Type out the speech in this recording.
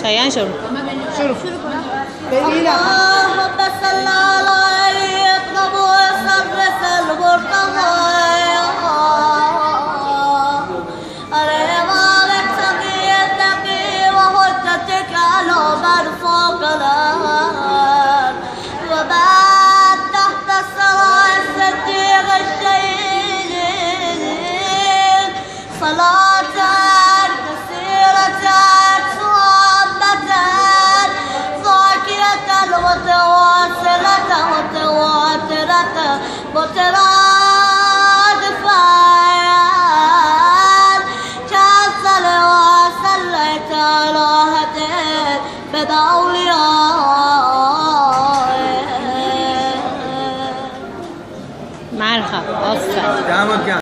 شایان شروع اللهم صل على علي اطلب وسرس المرتضى الإمام التقي التقي وحجتك على من فوق الأرض وبعد تحت السراء الصديق الشهيد صلاة كثيرة صحابة ذاكرة متواصلة متواترة مترابطة